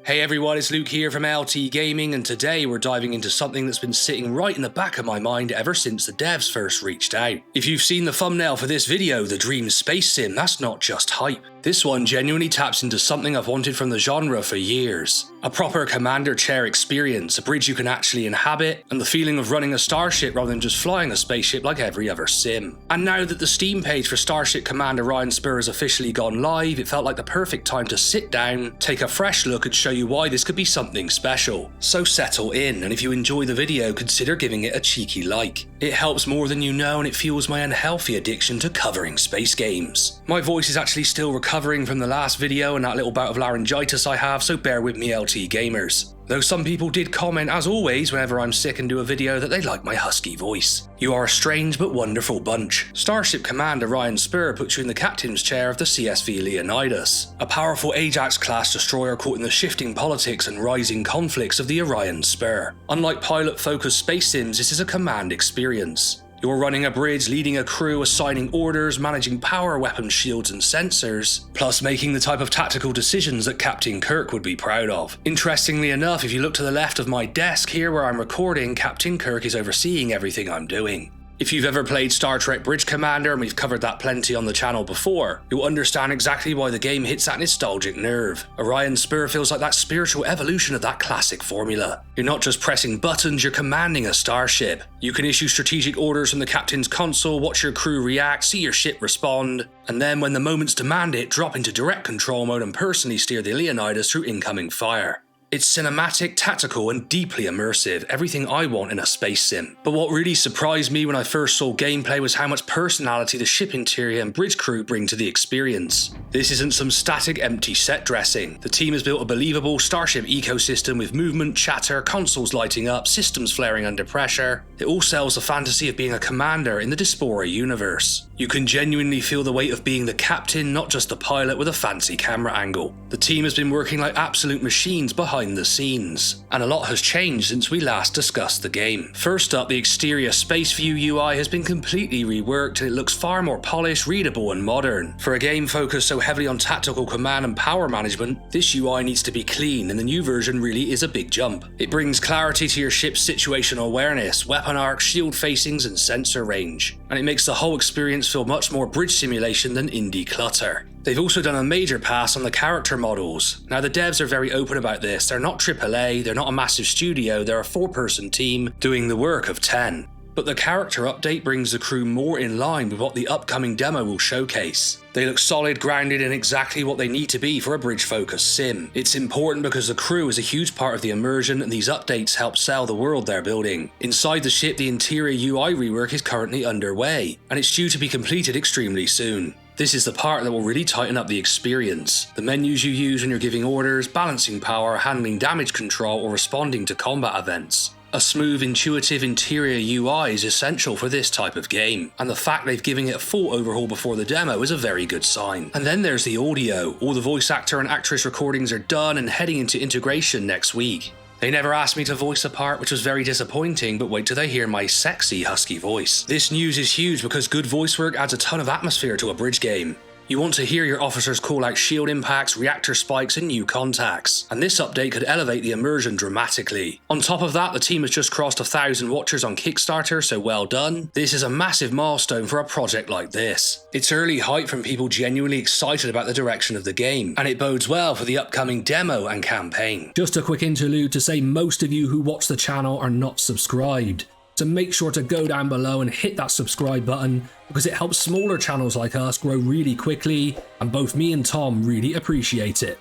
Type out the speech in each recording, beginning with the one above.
Hey everyone, it's Luke here from LT Gaming, and today we're diving into something that's been sitting right in the back of my mind ever since the devs first reached out. If you've seen the thumbnail for this video, the Dream Space Sim, that's not just hype. This one genuinely taps into something I've wanted from the genre for years. A proper commander chair experience, a bridge you can actually inhabit, and the feeling of running a starship rather than just flying a spaceship like every other sim. And now that the Steam page for Starship Command Orion Spur has officially gone live, it felt like the perfect time to sit down, take a fresh look and show you why this could be something special. So settle in, and if you enjoy the video, consider giving it a cheeky like. It helps more than you know, and it fuels my unhealthy addiction to covering space games. My voice is actually still recovering from the last video and that little bout of laryngitis I have, so bear with me LT gamers. Though some people did comment, as always, whenever I'm sick and do a video that they like my husky voice. You are a strange but wonderful bunch. Starship Command Orion Spur puts you in the captain's chair of the CSV Leonidas, a powerful Ajax-class destroyer caught in the shifting politics and rising conflicts of the Orion Spur. Unlike pilot-focused space sims, this is a command experience. You're running a bridge, leading a crew, assigning orders, managing power, weapons, shields and sensors, plus making the type of tactical decisions that Captain Kirk would be proud of. Interestingly enough, if you look to the left of my desk here where I'm recording, Captain Kirk is overseeing everything I'm doing. If you've ever played Star Trek Bridge Commander, and we've covered that plenty on the channel before, you'll understand exactly why the game hits that nostalgic nerve. Orion Spur feels like that spiritual evolution of that classic formula. You're not just pressing buttons, you're commanding a starship. You can issue strategic orders from the captain's console, watch your crew react, see your ship respond, and then when the moments demand it, drop into direct control mode and personally steer the Leonidas through incoming fire. It's cinematic, tactical, and deeply immersive, everything I want in a space sim. But what really surprised me when I first saw gameplay was how much personality the ship interior and bridge crew bring to the experience. This isn't some static, empty set dressing. The team has built a believable starship ecosystem with movement, chatter, consoles lighting up, systems flaring under pressure. It all sells the fantasy of being a commander in the Diaspora universe. You can genuinely feel the weight of being the captain, not just the pilot with a fancy camera angle. The team has been working like absolute machines behind the scenes, and a lot has changed since we last discussed the game. First up, the exterior space view UI has been completely reworked and it looks far more polished, readable and modern. For a game focused so heavily on tactical command and power management, this UI needs to be clean, and the new version really is a big jump. It brings clarity to your ship's situational awareness, weapon arcs, shield facings and sensor range, and it makes the whole experience feel much more bridge simulation than indie clutter. They've also done a major pass on the character models. Now the devs are very open about this. They're not AAA, they're not a massive studio, they're a 4-person team doing the work of 10. But the character update brings the crew more in line with what the upcoming demo will showcase. They look solid, grounded, and exactly what they need to be for a bridge-focused sim. It's important because the crew is a huge part of the immersion, and these updates help sell the world they're building. Inside the ship, the interior UI rework is currently underway, and it's due to be completed extremely soon. This is the part that will really tighten up the experience. The menus you use when you're giving orders, balancing power, handling damage control, or responding to combat events. A smooth, intuitive interior UI is essential for this type of game, and the fact they've given it a full overhaul before the demo is a very good sign. And then there's the audio. All the voice actor and actress recordings are done and heading into integration next week. They never asked me to voice a part, which was very disappointing, but wait till they hear my sexy, husky voice. This news is huge because good voice work adds a ton of atmosphere to a bridge game. You want to hear your officers call out shield impacts, reactor spikes, and new contacts, and this update could elevate the immersion dramatically. On top of that, the team has just crossed 1,000 watchers on Kickstarter, so well done. This is a massive milestone for a project like this. It's early hype from people genuinely excited about the direction of the game, and it bodes well for the upcoming demo and campaign. Just a quick interlude to say most of you who watch the channel are not subscribed. So make sure to go down below and hit that subscribe button because it helps smaller channels like us grow really quickly, and both me and Tom really appreciate it.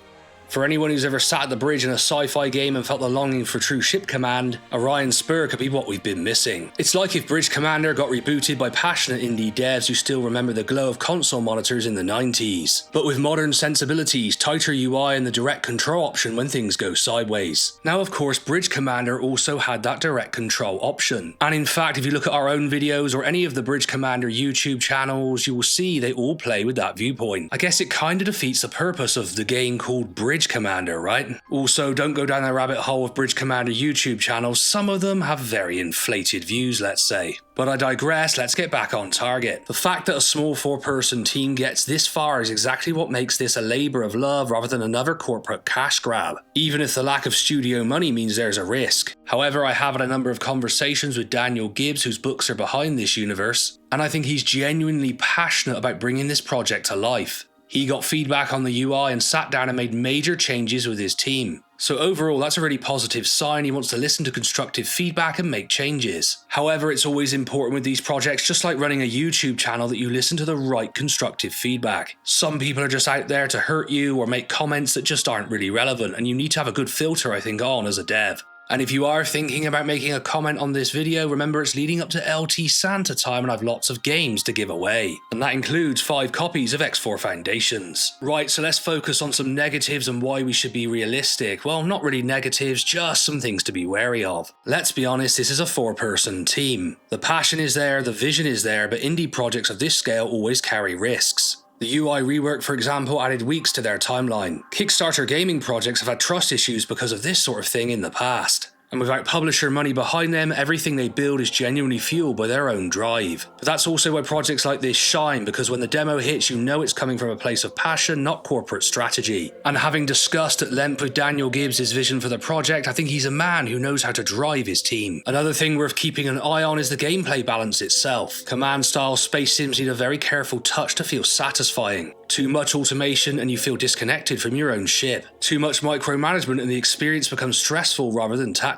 For anyone who's ever sat at the bridge in a sci-fi game and felt the longing for true ship command, Orion Spur could be what we've been missing. It's like if Bridge Commander got rebooted by passionate indie devs who still remember the glow of console monitors in the 90s, but with modern sensibilities, tighter UI and the direct control option when things go sideways. Now of course Bridge Commander also had that direct control option, and in fact if you look at our own videos or any of the Bridge Commander YouTube channels, you will see they all play with that viewpoint. I guess it kinda defeats the purpose of the game called Bridge Bridge Commander, right? Also, don't go down the rabbit hole of Bridge Commander YouTube channels, some of them have very inflated views, let's say. But I digress, let's get back on target. The fact that a small 4-person team gets this far is exactly what makes this a labour of love rather than another corporate cash grab, even if the lack of studio money means there's a risk. However, I have had a number of conversations with Daniel Gibbs, whose books are behind this universe, and I think he's genuinely passionate about bringing this project to life. He got feedback on the UI and sat down and made major changes with his team. So overall, that's a really positive sign. He wants to listen to constructive feedback and make changes. However, it's always important with these projects, just like running a YouTube channel, that you listen to the right constructive feedback. Some people are just out there to hurt you or make comments that just aren't really relevant, and you need to have a good filter, I think, on as a dev. And if you are thinking about making a comment on this video, remember it's leading up to LT Santa time and I've lots of games to give away. And that includes 5 copies of X4 Foundations. Right, so let's focus on some negatives and why we should be realistic. Well, not really negatives, just some things to be wary of. Let's be honest, this is a 4-person team. The passion is there, the vision is there, but indie projects of this scale always carry risks. The UI rework, for example, added weeks to their timeline. Kickstarter gaming projects have had trust issues because of this sort of thing in the past. And without publisher money behind them, everything they build is genuinely fueled by their own drive. But that's also why projects like this shine, because when the demo hits, you know it's coming from a place of passion, not corporate strategy. And having discussed at length with Daniel Gibbs' vision for the project, I think he's a man who knows how to drive his team. Another thing worth keeping an eye on is the gameplay balance itself. Command-style space sims need a very careful touch to feel satisfying. Too much automation and you feel disconnected from your own ship. Too much micromanagement and the experience becomes stressful rather than tactical.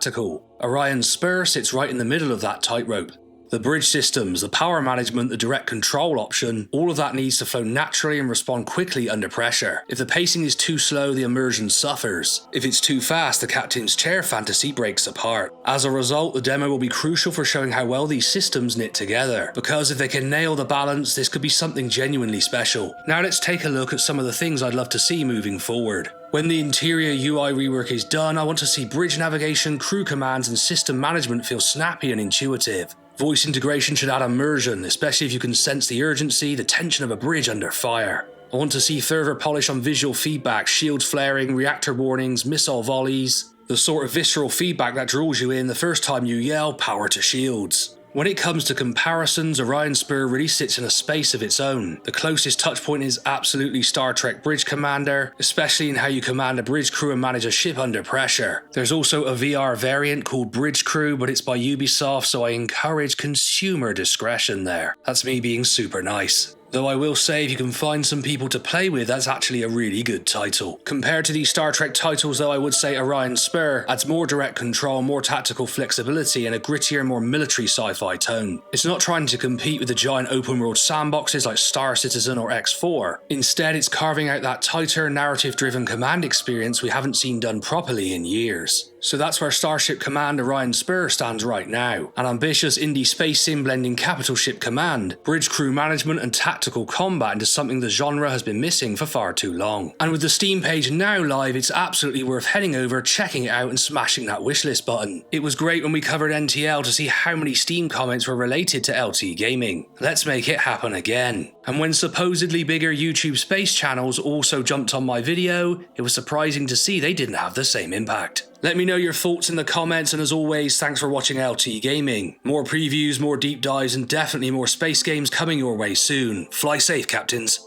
Orion Spur sits right in the middle of that tightrope. The bridge systems, the power management, the direct control option, all of that needs to flow naturally and respond quickly under pressure. If the pacing is too slow, the immersion suffers. If it's too fast, the captain's chair fantasy breaks apart. As a result, the demo will be crucial for showing how well these systems knit together, because if they can nail the balance, this could be something genuinely special. Now let's take a look at some of the things I'd love to see moving forward. When the interior UI rework is done, I want to see bridge navigation, crew commands, and system management feel snappy and intuitive. Voice integration should add immersion, especially if you can sense the urgency, the tension of a bridge under fire. I want to see further polish on visual feedback, shields flaring, reactor warnings, missile volleys, the sort of visceral feedback that draws you in the first time you yell, "Power to shields." When it comes to comparisons, Orion Spur really sits in a space of its own. The closest touchpoint is absolutely Star Trek Bridge Commander, especially in how you command a bridge crew and manage a ship under pressure. There's also a VR variant called Bridge Crew, but it's by Ubisoft, so I encourage consumer discretion there. That's me being super nice. Though I will say, if you can find some people to play with, that's actually a really good title. Compared to these Star Trek titles, though, I would say Orion Spur adds more direct control, more tactical flexibility, and a grittier, more military sci-fi tone. It's not trying to compete with the giant open-world sandboxes like Star Citizen or X4. Instead, it's carving out that tighter, narrative-driven command experience we haven't seen done properly in years. So that's where Starship Command Orion Spur stands right now. An ambitious indie space sim blending capital ship command, bridge crew management and tactical combat into something the genre has been missing for far too long. And with the Steam page now live, it's absolutely worth heading over, checking it out and smashing that wishlist button. It was great when we covered NTL to see how many Steam comments were related to LT gaming. Let's make it happen again. And when supposedly bigger YouTube space channels also jumped on my video, it was surprising to see they didn't have the same impact. Let me know your thoughts in the comments, and as always, thanks for watching LT Gaming. More previews, more deep dives, and definitely more space games coming your way soon. Fly safe, captains.